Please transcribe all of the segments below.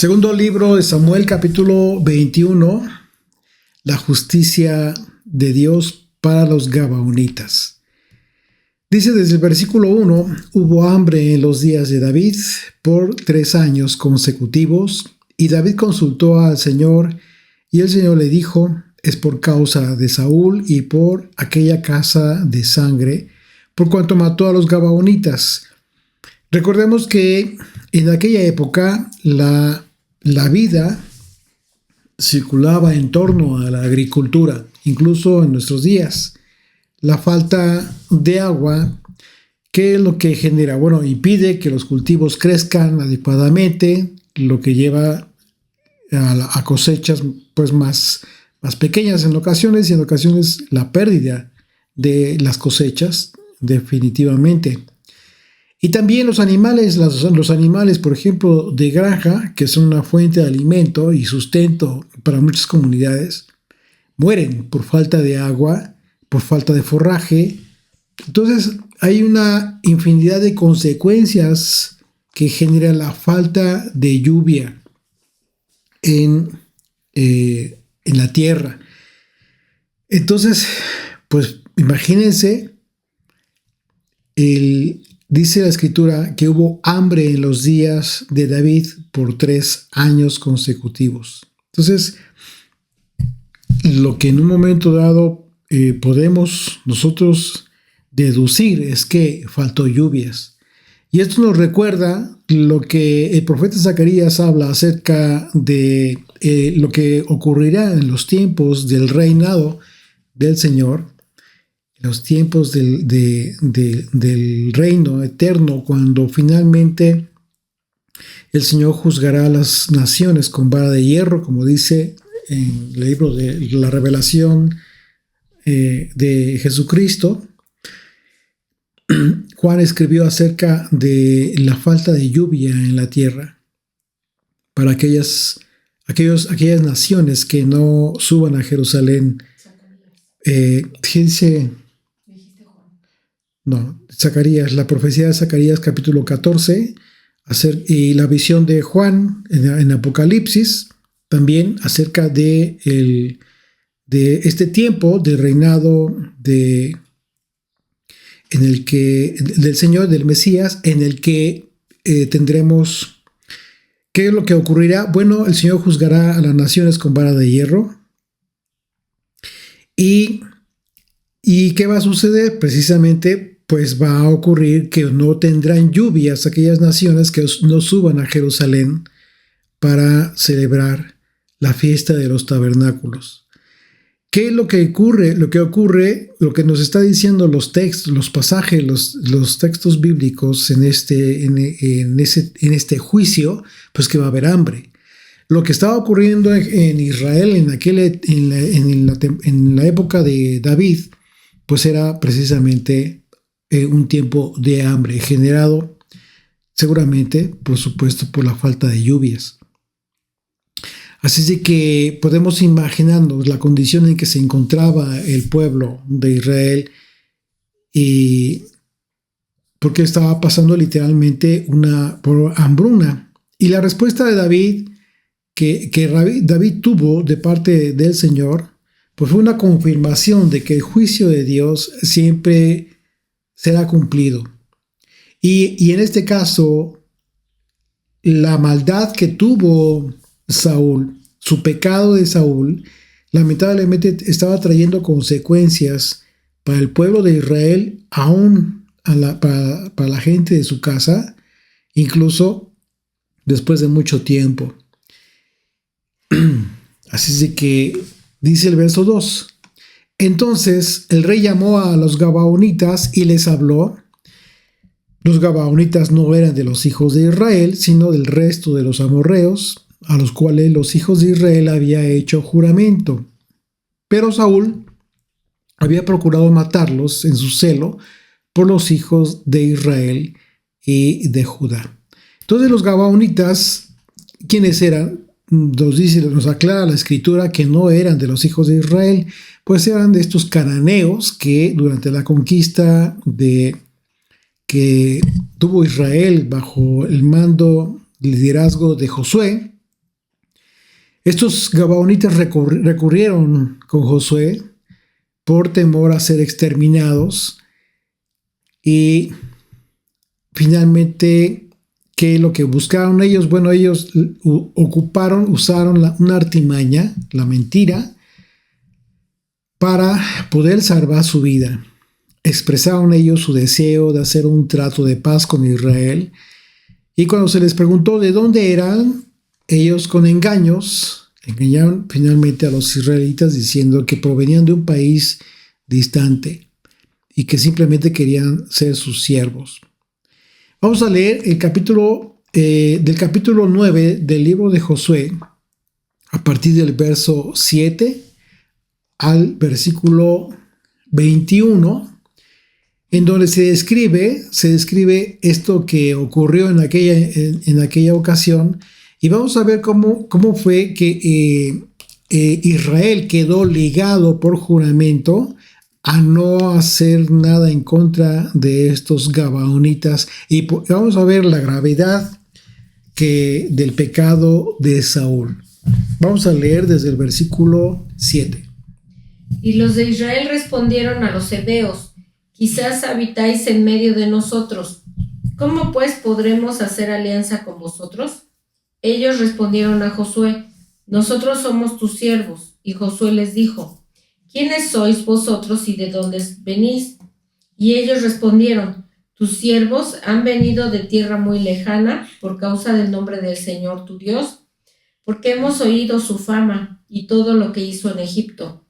Segundo libro de Samuel, capítulo 21, la justicia de Dios para los Gabaonitas. Dice desde el versículo 1, hubo hambre en los días de David por 3 años consecutivos, y David consultó al Señor, y el Señor le dijo, es por causa de Saúl y por aquella casa de sangre, por cuanto mató a los Gabaonitas. Recordemos que en aquella época la vida circulaba en torno a la agricultura, incluso en nuestros días. La falta de agua, ¿qué es lo que genera? Bueno, impide que los cultivos crezcan adecuadamente, lo que lleva a cosechas pues más pequeñas en ocasiones, y en ocasiones la pérdida de las cosechas, definitivamente. Y también los animales, por ejemplo, de granja, que son una fuente de alimento y sustento para muchas comunidades, mueren por falta de agua, por falta de forraje. Entonces, hay una infinidad de consecuencias que genera la falta de lluvia en la tierra. Entonces, pues imagínense dice la Escritura que hubo hambre en los días de David por 3 años consecutivos. Entonces, lo que en un momento dado podemos nosotros deducir es que faltó lluvias. Y esto nos recuerda lo que el profeta Zacarías habla acerca de lo que ocurrirá en los tiempos del reinado del Señor, los tiempos del reino eterno, cuando finalmente el Señor juzgará a las naciones con vara de hierro, como dice en el libro de la Revelación de Jesucristo. Juan escribió acerca de la falta de lluvia en la tierra para aquellas naciones que no suban a Jerusalén. Dice... No, Zacarías, la profecía de Zacarías capítulo 14 y la visión de Juan en Apocalipsis también acerca de este tiempo de reinado del Señor, del Mesías, en el que tendremos, ¿qué es lo que ocurrirá? Bueno, el Señor juzgará a las naciones con vara de hierro. ¿Y qué va a suceder? Precisamente, pues va a ocurrir que no tendrán lluvias aquellas naciones que no suban a Jerusalén para celebrar la fiesta de los tabernáculos. ¿Qué es lo que ocurre? Lo que nos está diciendo los textos, los pasajes, los textos bíblicos en este juicio, pues que va a haber hambre. Lo que estaba ocurriendo en Israel en la época de David, pues era precisamente un tiempo de hambre generado seguramente, por supuesto, por la falta de lluvias. Así de que podemos imaginarnos la condición en que se encontraba el pueblo de Israel, y porque estaba pasando literalmente por hambruna. Y la respuesta de David que David tuvo de parte del Señor, pues fue una confirmación de que el juicio de Dios siempre será cumplido. Y en este caso, la maldad que tuvo Saúl, su pecado de Saúl, lamentablemente estaba trayendo consecuencias para el pueblo de Israel, aún para la gente de su casa, incluso después de mucho tiempo. Así es de que dice el verso 2. Entonces el rey llamó a los Gabaonitas y les habló. Los Gabaonitas no eran de los hijos de Israel, sino del resto de los amorreos, a los cuales los hijos de Israel había hecho juramento. Pero Saúl había procurado matarlos en su celo por los hijos de Israel y de Judá. Entonces los Gabaonitas, ¿quiénes eran? Nos aclara la Escritura que no eran de los hijos de Israel, pues eran de estos cananeos que durante la conquista que tuvo Israel bajo el mando, liderazgo de Josué, Estos gabaonitas recurrieron con Josué por temor a ser exterminados y finalmente, ¿qué es lo que buscaron ellos? Bueno, ellos usaron una artimaña, la mentira, para poder salvar su vida. Expresaron ellos su deseo de hacer un trato de paz con Israel, y cuando se les preguntó de dónde eran, ellos con engaños engañaron finalmente a los israelitas diciendo que provenían de un país distante y que simplemente querían ser sus siervos. Vamos a leer el del capítulo 9 del libro de Josué, a partir del verso 7 al versículo 21, en donde se describe esto que ocurrió en aquella ocasión, y vamos a ver cómo fue que Israel quedó ligado por juramento a no hacer nada en contra de estos gabaonitas, y vamos a ver la gravedad del pecado de Saúl. Vamos a leer desde el versículo 7. Y los de Israel respondieron a los heveos: quizás habitáis en medio de nosotros. ¿Cómo pues podremos hacer alianza con vosotros? Ellos respondieron a Josué: nosotros somos tus siervos. Y Josué les dijo: ¿quiénes sois vosotros y de dónde venís? Y ellos respondieron: tus siervos han venido de tierra muy lejana por causa del nombre del Señor tu Dios, porque hemos oído su fama y todo lo que hizo en Egipto,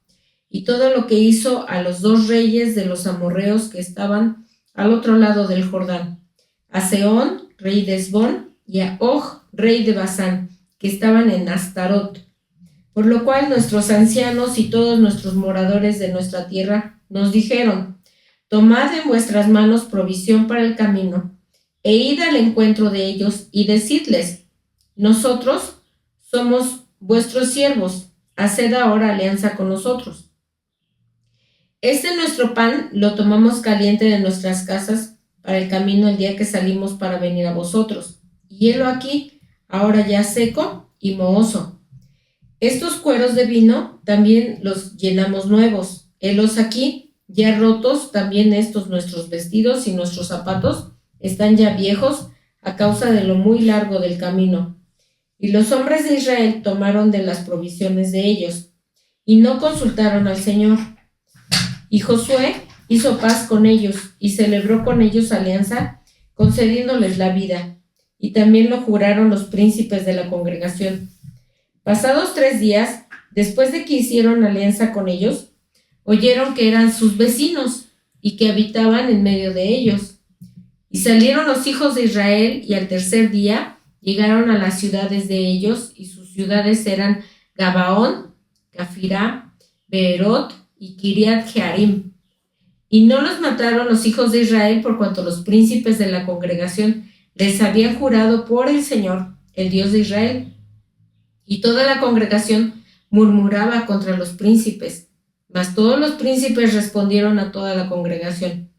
y todo lo que hizo a los 2 reyes de los amorreos que estaban al otro lado del Jordán, a Sehón, rey de Hesbón, y a Og, rey de Basán, que estaban en Astarot. Por lo cual nuestros ancianos y todos nuestros moradores de nuestra tierra nos dijeron: tomad en vuestras manos provisión para el camino, e id al encuentro de ellos y decidles: nosotros somos vuestros siervos, haced ahora alianza con nosotros. Nuestro pan lo tomamos caliente de nuestras casas para el camino el día que salimos para venir a vosotros, y helo aquí, ahora ya seco y mohoso. Estos cueros de vino también los llenamos nuevos, helos aquí, ya rotos también estos nuestros vestidos y nuestros zapatos están ya viejos a causa de lo muy largo del camino. Y los hombres de Israel tomaron de las provisiones de ellos, y no consultaron al Señor. Y Josué hizo paz con ellos, y celebró con ellos alianza, concediéndoles la vida, y también lo juraron los príncipes de la congregación. Pasados 3 días, después de que hicieron alianza con ellos, oyeron que eran sus vecinos, y que habitaban en medio de ellos. Y salieron los hijos de Israel, y al 3er día llegaron a las ciudades de ellos, y sus ciudades eran Gabaón, Cafirá, Beerot y Kiriat Jearim. Y no los mataron los hijos de Israel por cuanto los príncipes de la congregación les habían jurado por el Señor, el Dios de Israel. Y toda la congregación murmuraba contra los príncipes. Mas todos los príncipes respondieron a toda la congregación: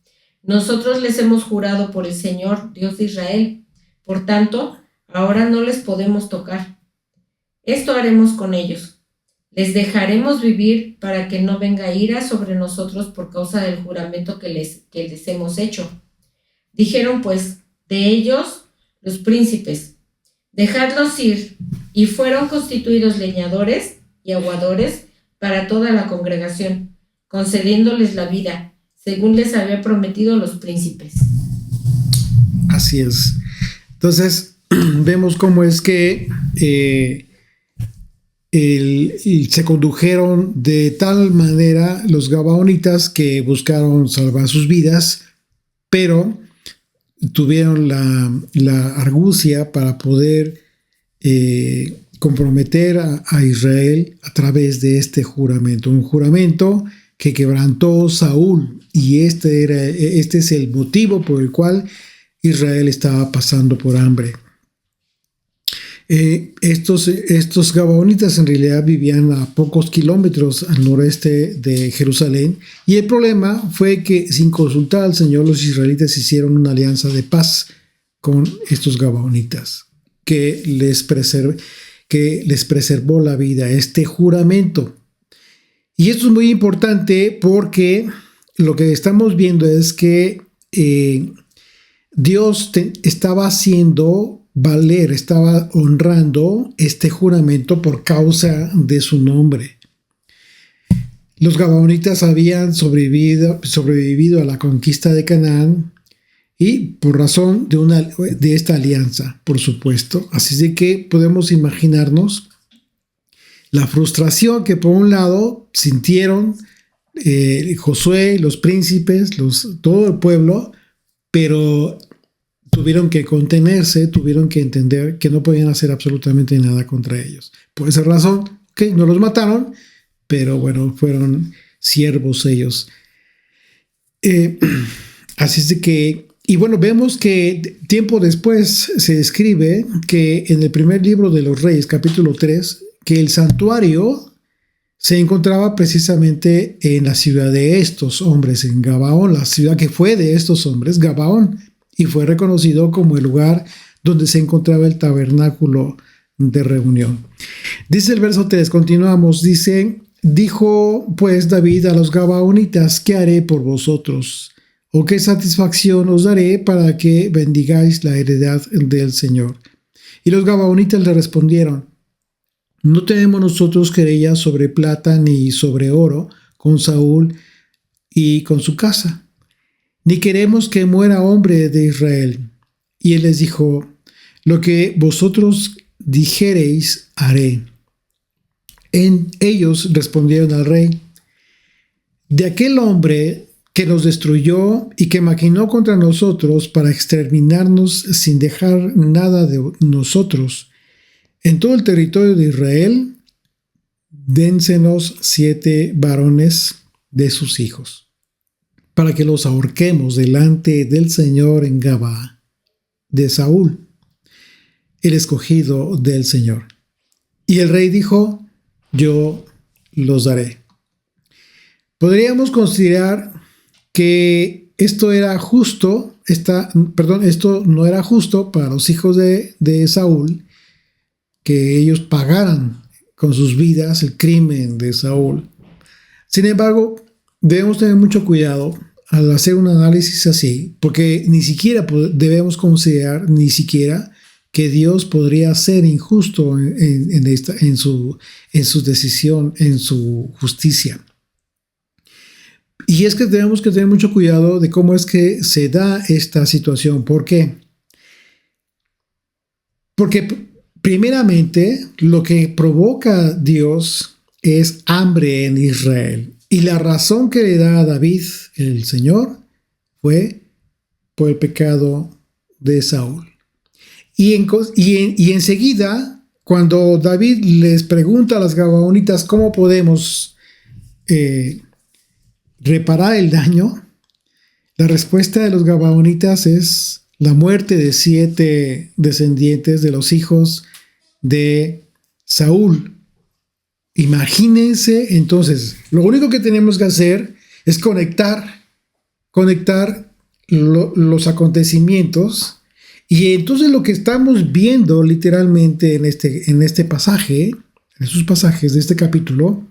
nosotros les hemos jurado por el Señor, Dios de Israel. Por tanto, ahora no les podemos tocar. Esto haremos con ellos: les dejaremos vivir para que no venga ira sobre nosotros por causa del juramento que les hemos hecho. Dijeron pues de ellos los príncipes: dejadlos ir, y fueron constituidos leñadores y aguadores para toda la congregación, concediéndoles la vida, según les había prometido los príncipes. Así es. Entonces, vemos cómo es que se condujeron de tal manera los gabaonitas que buscaron salvar sus vidas, pero tuvieron la argucia para poder comprometer a Israel a través de este juramento, un juramento que quebrantó Saúl, y este es el motivo por el cual Israel estaba pasando por hambre. Estos gabaonitas en realidad vivían a pocos kilómetros al noreste de Jerusalén, y el problema fue que sin consultar al Señor los israelitas hicieron una alianza de paz con estos gabaonitas que que les preservó la vida, este juramento. Y esto es muy importante porque lo que estamos viendo es que Dios estaba haciendo valer, estaba honrando este juramento por causa de su nombre. Los gabaonitas habían sobrevivido a la conquista de Canaán y por razón de esta alianza, por supuesto. Así de que podemos imaginarnos la frustración que por un lado sintieron Josué, los príncipes, todo el pueblo, pero tuvieron que contenerse, tuvieron que entender que no podían hacer absolutamente nada contra ellos. Por esa razón, no los mataron, pero bueno, fueron siervos ellos. Así es de que, y bueno, vemos que tiempo después se describe que en el primer libro de los Reyes, capítulo 3, que el santuario se encontraba precisamente en la ciudad de estos hombres, en Gabaón, la ciudad que fue de estos hombres, Gabaón, y fue reconocido como el lugar donde se encontraba el tabernáculo de reunión. Dice el verso 3, continuamos, dice: dijo pues David a los gabaonitas: ¿qué haré por vosotros? ¿O qué satisfacción os daré para que bendigáis la heredad del Señor? Y los gabaonitas le respondieron: no tenemos nosotros querella sobre plata ni sobre oro con Saúl y con su casa, ni queremos que muera hombre de Israel. Y él les dijo: lo que vosotros dijereis haré. Ellos respondieron al rey: de aquel hombre que nos destruyó y que maquinó contra nosotros para exterminarnos sin dejar nada de nosotros, en todo el territorio de Israel, dénsenos 7 varones de sus hijos, para que los ahorquemos delante del Señor en Gabaa de Saúl, el escogido del Señor. Y el rey dijo: yo los daré. Podríamos considerar que esto no era justo para los hijos de Saúl, que ellos pagaran con sus vidas el crimen de Saúl. Sin embargo, debemos tener mucho cuidado al hacer un análisis así, porque ni siquiera debemos considerar que Dios podría ser injusto en su decisión, en su justicia. Y es que tenemos que tener mucho cuidado de cómo es que se da esta situación. ¿Por qué? Porque primeramente, lo que provoca Dios es hambre en Israel. Y la razón que le da a David, el Señor, fue por el pecado de Saúl. Y enseguida, cuando David les pregunta a las gabaonitas cómo podemos reparar el daño, la respuesta de los gabaonitas es la muerte de 7 descendientes de los hijos de Saúl. Imagínense, entonces, lo único que tenemos que hacer es conectar los acontecimientos, y entonces lo que estamos viendo literalmente en este pasaje, en esos pasajes de este capítulo,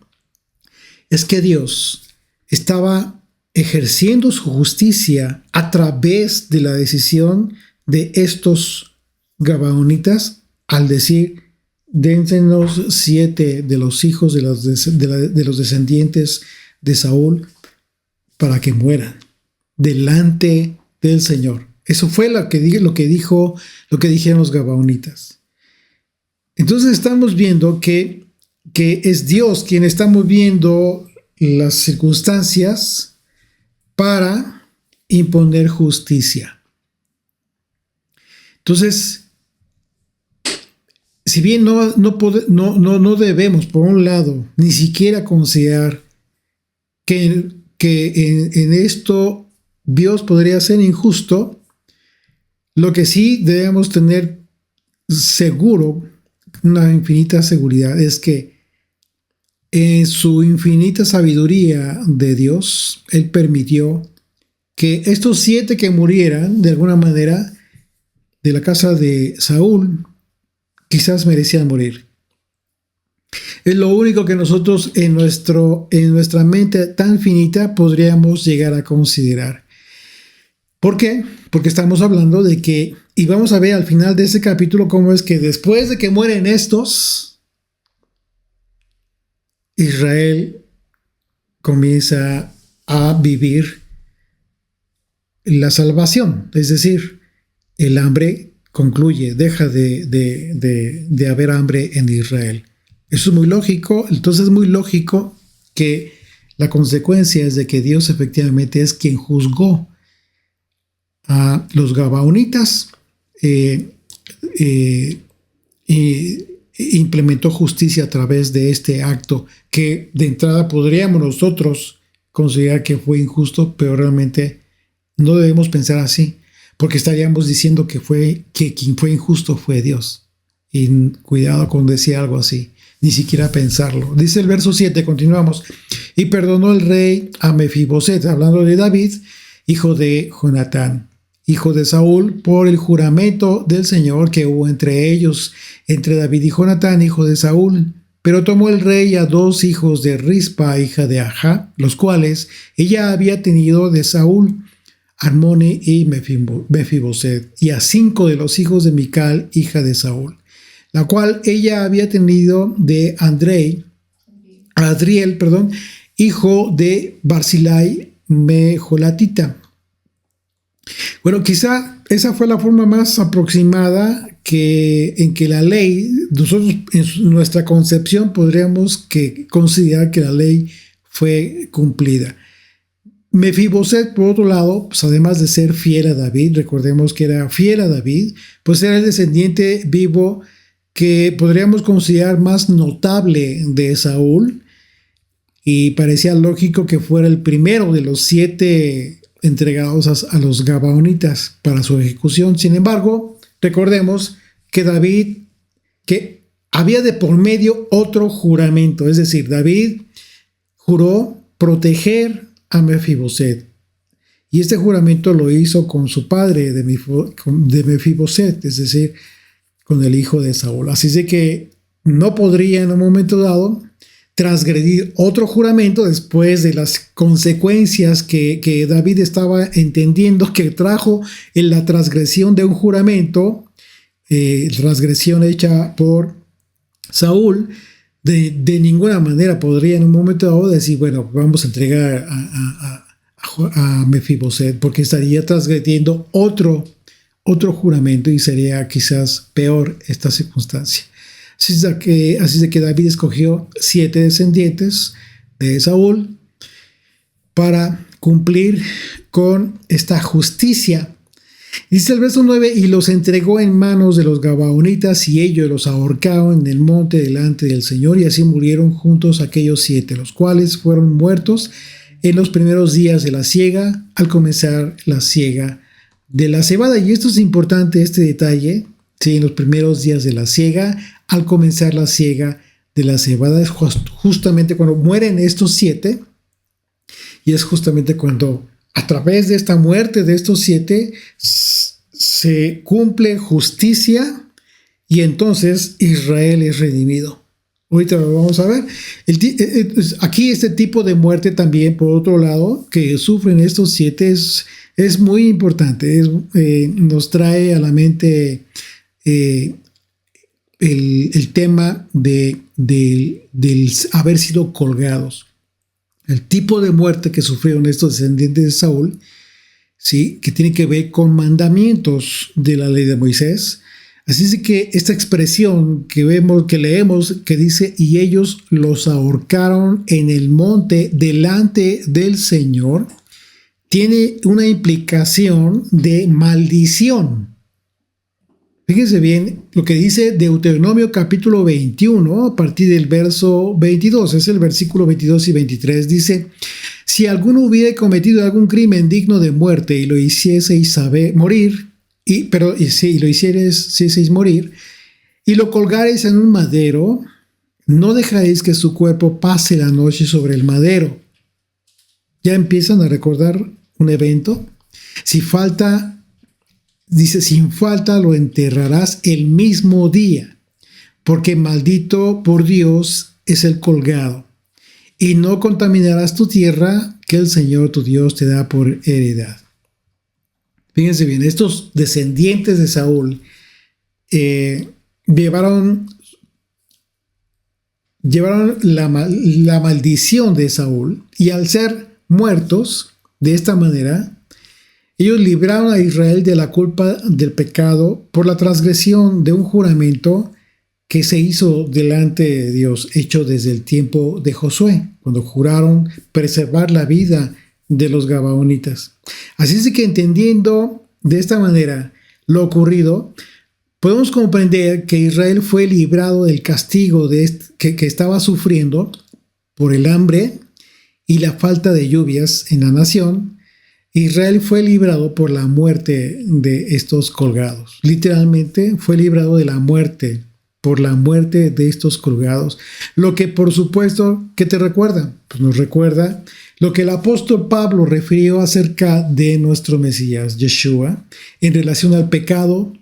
es que Dios estaba ejerciendo su justicia a través de la decisión de estos gabaonitas al decir: dénsenos 7 de los hijos de los descendientes de Saúl para que mueran delante del Señor. Eso fue lo que dijeron los gabaonitas. Entonces estamos viendo que es Dios quien está moviendo las circunstancias para imponer justicia. Entonces, si bien no debemos, por un lado, ni siquiera considerar que en esto Dios podría ser injusto, lo que sí debemos tener seguro, una infinita seguridad, es que en su infinita sabiduría de Dios, Él permitió que estos 7 que murieran, de alguna manera, de la casa de Saúl, quizás merecían morir. Es lo único que nosotros en nuestra mente tan finita podríamos llegar a considerar. ¿Por qué? Porque estamos hablando de que, y vamos a ver al final de este capítulo cómo es que después de que mueren estos, Israel comienza a vivir la salvación, es decir, el hambre concluye, deja de haber hambre en Israel. Eso es muy lógico, entonces es muy lógico que la consecuencia es de que Dios efectivamente es quien juzgó a los gabaonitas, implementó justicia a través de este acto que de entrada podríamos nosotros considerar que fue injusto, pero realmente no debemos pensar así, porque estaríamos diciendo que quien fue injusto fue Dios. Y cuidado con decir algo así, ni siquiera pensarlo. Dice el verso 7, continuamos. Y perdonó el rey a Mefiboset, hablando de David, hijo de Jonatán, hijo de Saúl, por el juramento del Señor que hubo entre ellos, entre David y Jonatán, hijo de Saúl. Pero tomó el rey a 2 hijos de Rispa, hija de Ajá, los cuales ella había tenido de Saúl, Armoni y Mefiboset, y a 5 de los hijos de Mical, hija de Saúl, la cual ella había tenido de Adriel, hijo de Barzillai Mejolatita. Bueno, quizá esa fue la forma más aproximada en que la ley, nosotros en nuestra concepción podríamos considerar que la ley fue cumplida. Mefiboset, por otro lado, pues además de ser fiel a David, recordemos que era fiel a David, pues era el descendiente vivo que podríamos considerar más notable de Saúl, y parecía lógico que fuera el primero de los 7 entregados a los gabaonitas para su ejecución. Sin embargo, recordemos que que había de por medio otro juramento, es decir, David juró proteger a Mefiboset, y este juramento lo hizo con su padre de Mefiboset, es decir, con el hijo de Saúl. Así es de que no podría en un momento dado transgredir otro juramento después de las consecuencias que David estaba entendiendo que trajo en la transgresión de un juramento, transgresión hecha por Saúl. De ninguna manera podría en un momento dado decir, bueno, vamos a entregar a Mefiboset, porque estaría transgrediendo otro juramento y sería quizás peor esta circunstancia. Así es de que David escogió 7 descendientes de Saúl para cumplir con esta justicia. Dice el verso 9, y los entregó en manos de los gabaonitas, y ellos los ahorcaron en el monte delante del Señor, y así murieron juntos aquellos 7, los cuales fueron muertos en los primeros días de la siega, al comenzar la siega de la cebada. Y esto es importante, este detalle, ¿sí? En los primeros días de la siega, al comenzar la siega de la cebada, es justamente cuando mueren estos 7, y es justamente cuando a través de esta muerte de estos 7 se cumple justicia, y entonces Israel es redimido. Ahorita lo vamos a ver. Aquí este tipo de muerte también, por otro lado, que sufren estos 7 es muy importante. Nos trae a la mente el tema del haber sido colgados. El tipo de muerte que sufrieron estos descendientes de Saúl, ¿sí? Que tiene que ver con mandamientos de la ley de Moisés. Así es que esta expresión que leemos, que dice, y ellos los ahorcaron en el monte delante del Señor, tiene una implicación de maldición. Fíjense bien lo que dice Deuteronomio capítulo 21, a partir del verso 22, es el versículo 22 y 23, dice, si alguno hubiera cometido algún crimen digno de muerte y lo hicieseis morir, y lo colgareis en un madero, no dejaréis que su cuerpo pase la noche sobre el madero. Ya empiezan a recordar un evento. Dice, sin falta lo enterrarás el mismo día, porque maldito por Dios es el colgado, y no contaminarás tu tierra que el Señor tu Dios te da por heredad. Fíjense bien, estos descendientes de Saúl llevaron la maldición de Saúl, y al ser muertos de esta manera, ellos libraron a Israel de la culpa del pecado por la transgresión de un juramento que se hizo delante de Dios, hecho desde el tiempo de Josué, cuando juraron preservar la vida de los gabaonitas. Así es que, entendiendo de esta manera lo ocurrido, podemos comprender que Israel fue librado del castigo que estaba sufriendo por el hambre y la falta de lluvias en la nación. Israel fue librado por la muerte de estos colgados. Literalmente fue librado de la muerte, por la muerte de estos colgados. Lo que, por supuesto, ¿qué te recuerda? Pues nos recuerda lo que el apóstol Pablo refirió acerca de nuestro Mesías, Yeshua, en relación al pecado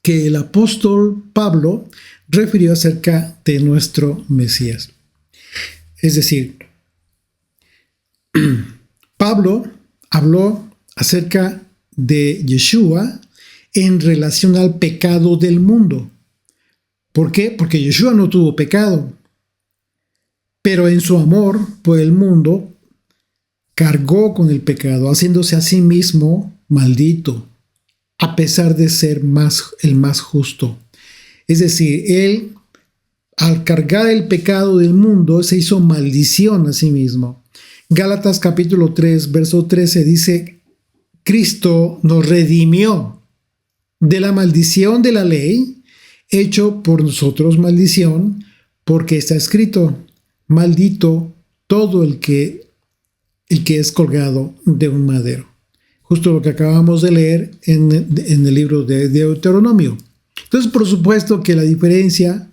que el apóstol Pablo refirió acerca de nuestro Mesías. Es decir, Pablo habló acerca de Yeshua en relación al pecado del mundo. ¿Por qué? Porque Yeshua no tuvo pecado, pero en su amor por el mundo cargó con el pecado, haciéndose a sí mismo maldito, a pesar de ser el más justo. Es decir, él, al cargar el pecado del mundo, se hizo maldición a sí mismo. Gálatas capítulo 3, verso 13 dice: Cristo nos redimió de la maldición de la ley, hecho por nosotros maldición, porque está escrito: maldito todo el que es colgado de un madero. Justo lo que acabamos de leer en el libro de Deuteronomio. Entonces, por supuesto que la diferencia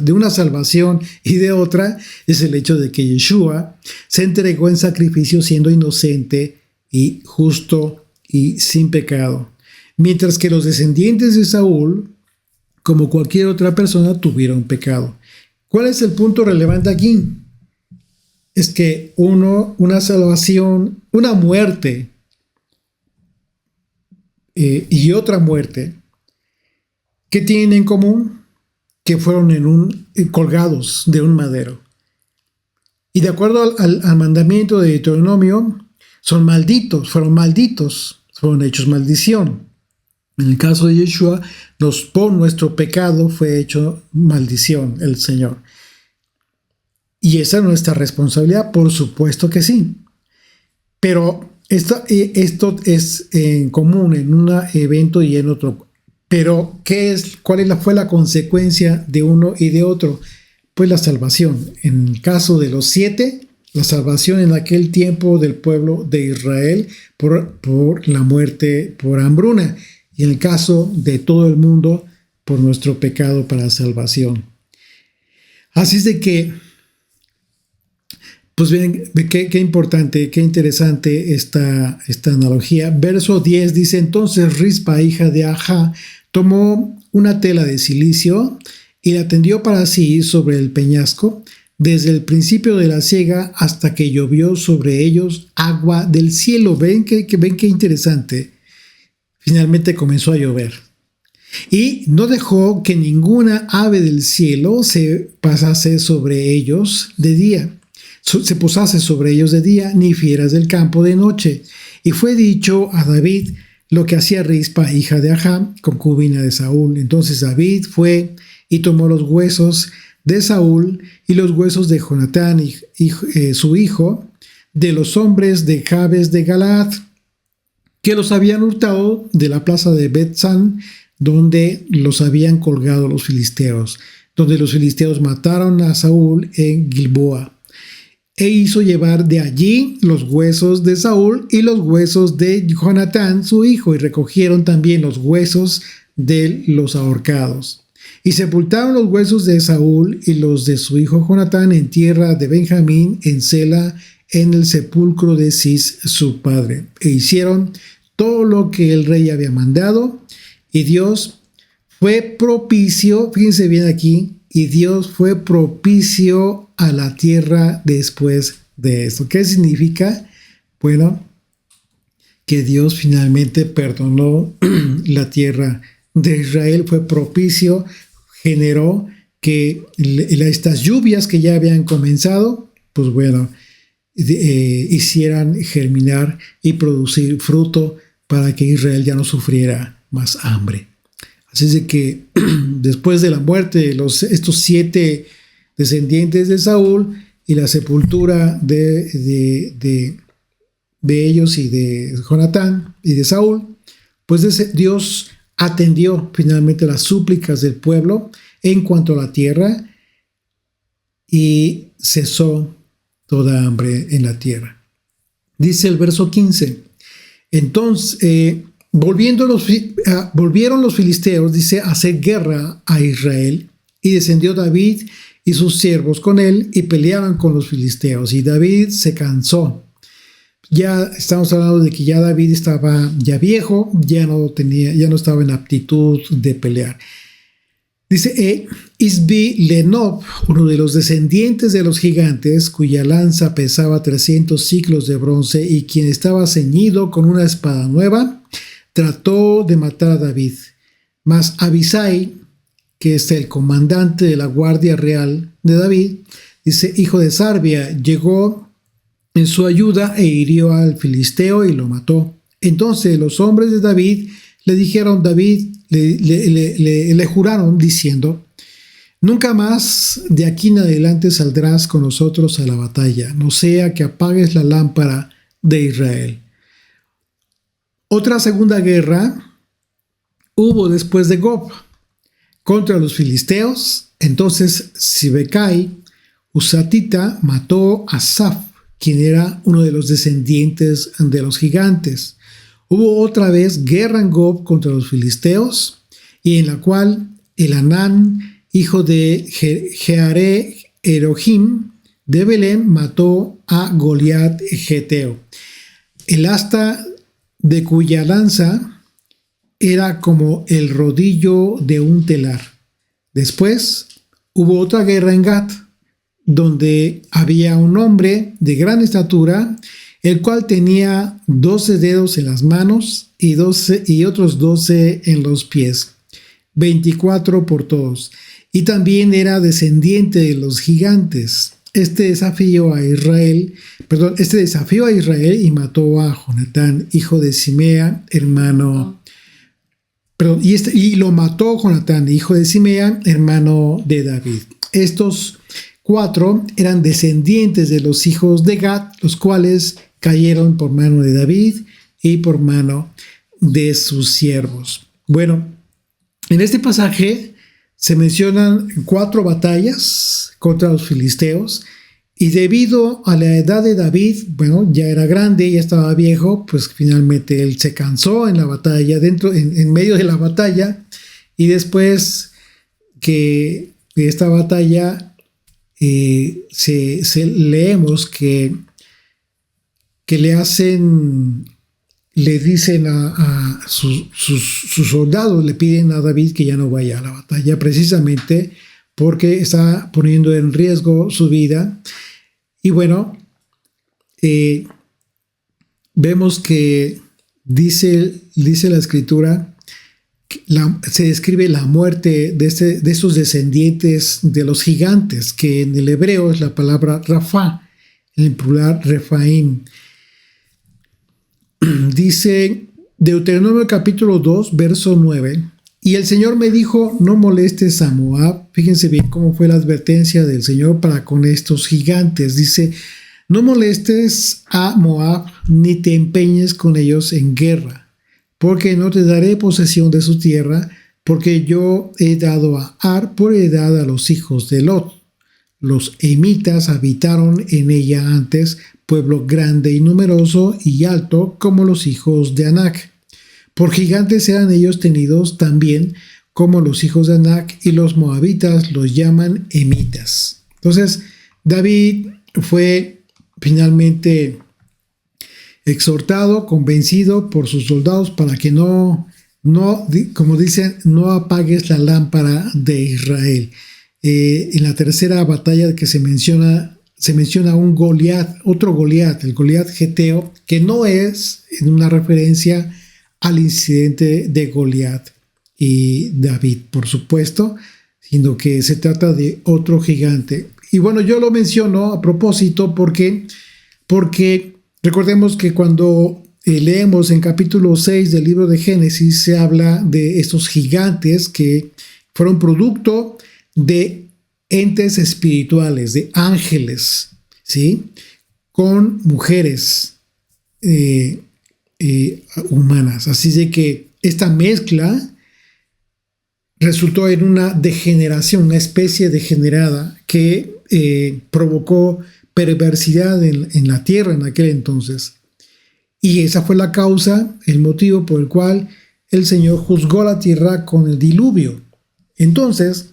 de una salvación y de otra es el hecho de que Yeshua se entregó en sacrificio siendo inocente y justo y sin pecado, mientras que los descendientes de Saúl, como cualquier otra persona, tuvieron pecado. ¿Cuál es el punto relevante aquí? Es que una salvación, una muerte y otra muerte, ¿qué tienen en común? Que fueron colgados de un madero. Y de acuerdo al mandamiento de Deuteronomio, fueron malditos, fueron hechos maldición. En el caso de Yeshua, por nuestro pecado fue hecho maldición el Señor. Y esa es nuestra responsabilidad, por supuesto que sí. Pero esto es en común en un evento y en otro. Pero ¿cuál fue la consecuencia de uno y de otro? Pues la salvación. En el caso de los 7, la salvación en aquel tiempo del pueblo de Israel por la muerte por hambruna. Y en el caso de todo el mundo, por nuestro pecado para salvación. Así es de que, pues bien, qué importante, qué interesante esta analogía. Verso 10 dice: entonces Rispa, hija de Ajá, tomó una tela de cilicio y la tendió para sí sobre el peñasco, desde el principio de la siega hasta que llovió sobre ellos agua del cielo. Ven qué interesante. Finalmente comenzó a llover. Y no dejó que ninguna ave del cielo se posase sobre ellos de día, ni fieras del campo de noche. Y fue dicho a David lo que hacía Rispa, hija de Ajá, concubina de Saúl. Entonces David fue y tomó los huesos de Saúl y los huesos de Jonatán, su hijo, de los hombres de Jabes de Galaad, que los habían hurtado de la plaza de Bet-San, donde los habían colgado los filisteos, donde los filisteos mataron a Saúl en Gilboa. E hizo llevar de allí los huesos de Saúl y los huesos de Jonatán, su hijo, y recogieron también los huesos de los ahorcados. Y sepultaron los huesos de Saúl y los de su hijo Jonatán en tierra de Benjamín, en Sela, en el sepulcro de Cis, su padre. E hicieron todo lo que el rey había mandado, y Dios fue propicio, fíjense bien aquí, y Dios fue propicio a la tierra después de esto. ¿Qué significa? Bueno, que Dios finalmente perdonó la tierra de Israel, fue propicio, generó que estas lluvias que ya habían comenzado, pues bueno, hicieran germinar y producir fruto para que Israel ya no sufriera más hambre. Así es de que después de la muerte de estos 7 descendientes de Saúl y la sepultura de ellos y de Jonatán y de Saúl, pues Dios atendió finalmente las súplicas del pueblo en cuanto a la tierra y cesó toda hambre en la tierra. Dice el verso 15, entonces volvieron los filisteos, dice, a hacer guerra a Israel, y descendió David y sus siervos con él y peleaban con los filisteos, y David se cansó. Ya estamos hablando de que ya David estaba ya viejo, ya no estaba en aptitud de pelear. Dice, Isbi Lenob, uno de los descendientes de los gigantes, cuya lanza pesaba 300 siclos de bronce y quien estaba ceñido con una espada nueva, trató de matar a David. Mas Abisai, que es el comandante de la guardia real de David, dice, hijo de Sarbia, llegó en su ayuda e hirió al filisteo y lo mató. Entonces los hombres de David le dijeron, le juraron diciendo, nunca más de aquí en adelante saldrás con nosotros a la batalla, no sea que apagues la lámpara de Israel. Otra segunda guerra hubo después de Gob contra los filisteos. Entonces Sibecai, Husatita, mató a Saf, quien era uno de los descendientes de los gigantes. Hubo otra vez guerra en Gob contra los filisteos, y en la cual Elanán, hijo de Jeare Elohim de Belén, mató a Goliat geteo. El asta de cuya lanza era como el rodillo de un telar. Después hubo otra guerra en Gat, donde había un hombre de gran estatura, el cual tenía 12 dedos en las manos y otros 12 en los pies, 24 por todos, y también era descendiente de los gigantes. Este desafió a Israel y mató a Jonatán, hijo de Simea, hermano. Y lo mató Jonatán, hijo de Simea, hermano de David. Estos 4 eran descendientes de los hijos de Gad, los cuales cayeron por mano de David y por mano de sus siervos. Bueno, en este pasaje se mencionan 4 batallas contra los filisteos, y debido a la edad de David, bueno, ya era grande, ya estaba viejo, pues finalmente él se cansó en la batalla, en medio de la batalla, y después que de esta batalla leemos que le dicen a sus soldados, le piden a David que ya no vaya a la batalla, precisamente porque está poniendo en riesgo su vida. Y bueno, vemos que dice la escritura, se describe la muerte de estos descendientes de los gigantes, que en el hebreo es la palabra Rafa, en el plural Refaim. Dice Deuteronomio capítulo 2, verso 9, y el Señor me dijo, no molestes a Moab. Fíjense bien cómo fue la advertencia del Señor para con estos gigantes. Dice, no molestes a Moab, ni te empeñes con ellos en guerra, porque no te daré posesión de su tierra, porque yo he dado a Ar por heredad a los hijos de Lot. Los emitas habitaron en ella antes, pueblo grande y numeroso y alto como los hijos de Anac. Por gigantes eran ellos tenidos también como los hijos de Anac, y los moabitas los llaman emitas. Entonces, David fue finalmente exhortado, convencido por sus soldados para que no No, como dicen, no apagues la lámpara de Israel. En la tercera batalla que se menciona un Goliat, otro Goliat, el Goliat geteo, que no es en una referencia al incidente de Goliat y David, por supuesto, sino que se trata de otro gigante. Y bueno, yo lo menciono a propósito porque recordemos que cuando leemos en capítulo 6 del libro de Génesis, se habla de estos gigantes que fueron producto de entes espirituales, de ángeles, ¿sí? Con mujeres humanas. Así de que esta mezcla resultó en una degeneración, una especie degenerada que provocó perversidad en la tierra en aquel entonces. Y esa fue la causa, el motivo por el cual el Señor juzgó la tierra con el diluvio. Entonces,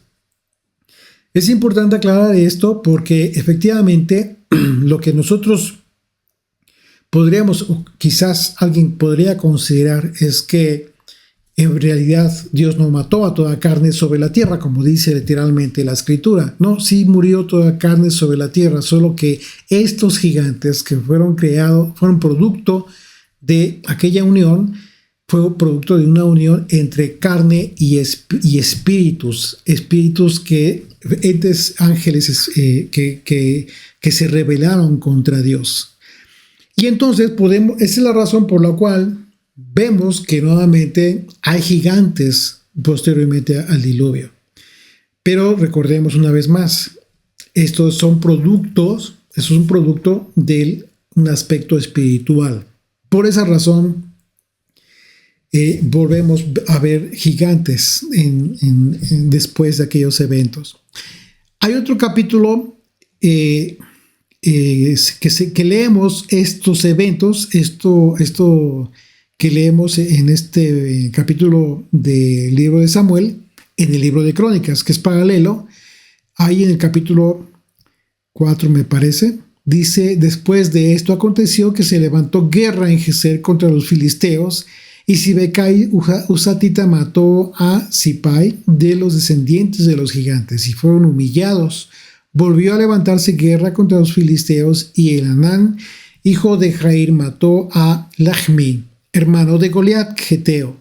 es importante aclarar esto porque efectivamente lo que nosotros podríamos, o quizás alguien podría considerar, es que en realidad Dios no mató a toda carne sobre la tierra, como dice literalmente la Escritura. No, sí murió toda carne sobre la tierra, solo que estos gigantes que fueron creados, fueron producto de aquella unión, fue producto de una unión entre carne y espíritus que, entes ángeles que se rebelaron contra Dios. Y entonces esa es la razón por la cual vemos que nuevamente hay gigantes posteriormente al diluvio. Pero recordemos una vez más, estos son productos, eso es un producto de un aspecto espiritual. Por esa razón, volvemos a ver gigantes después de aquellos eventos. Hay otro capítulo que leemos estos eventos, esto que leemos en este capítulo del libro de Samuel, en el libro de Crónicas, que es paralelo. Ahí en el capítulo 4, me parece, dice: después de esto aconteció que se levantó guerra en Geser contra los filisteos, y Sibecai Husatita mató a Sipai de los descendientes de los gigantes, y fueron humillados. Volvió a levantarse guerra contra los filisteos, y Elhanán, hijo de Jair, mató a Lachmi, hermano de Goliat geteo.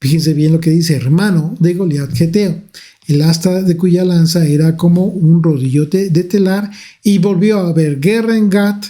Fíjense bien lo que dice: hermano de Goliat geteo. El asta de cuya lanza era como un rodillote de telar. Y volvió a haber guerra en Gat,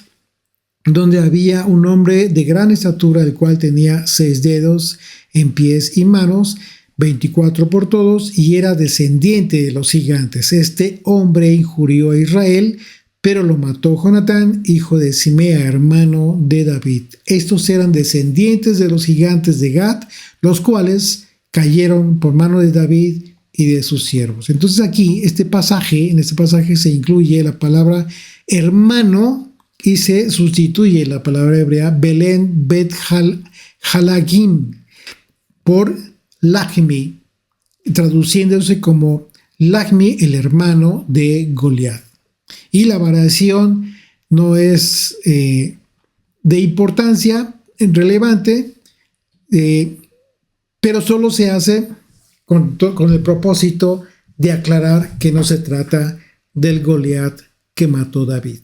donde había un hombre de gran estatura, el cual tenía 6 dedos en pies y manos, 24 por todos, y era descendiente de los gigantes. Este hombre injurió a Israel, pero lo mató Jonatán, hijo de Simea, hermano de David. Estos eran descendientes de los gigantes de Gat, los cuales cayeron por mano de David y de sus siervos. Entonces aquí, en este pasaje se incluye la palabra hermano y se sustituye la palabra hebrea Belén Bet Halagim por Lachmi, traduciéndose como Lachmi, el hermano de Goliat. Y la variación no es de importancia relevante, pero solo se hace con el propósito de aclarar que no se trata del Goliat que mató David.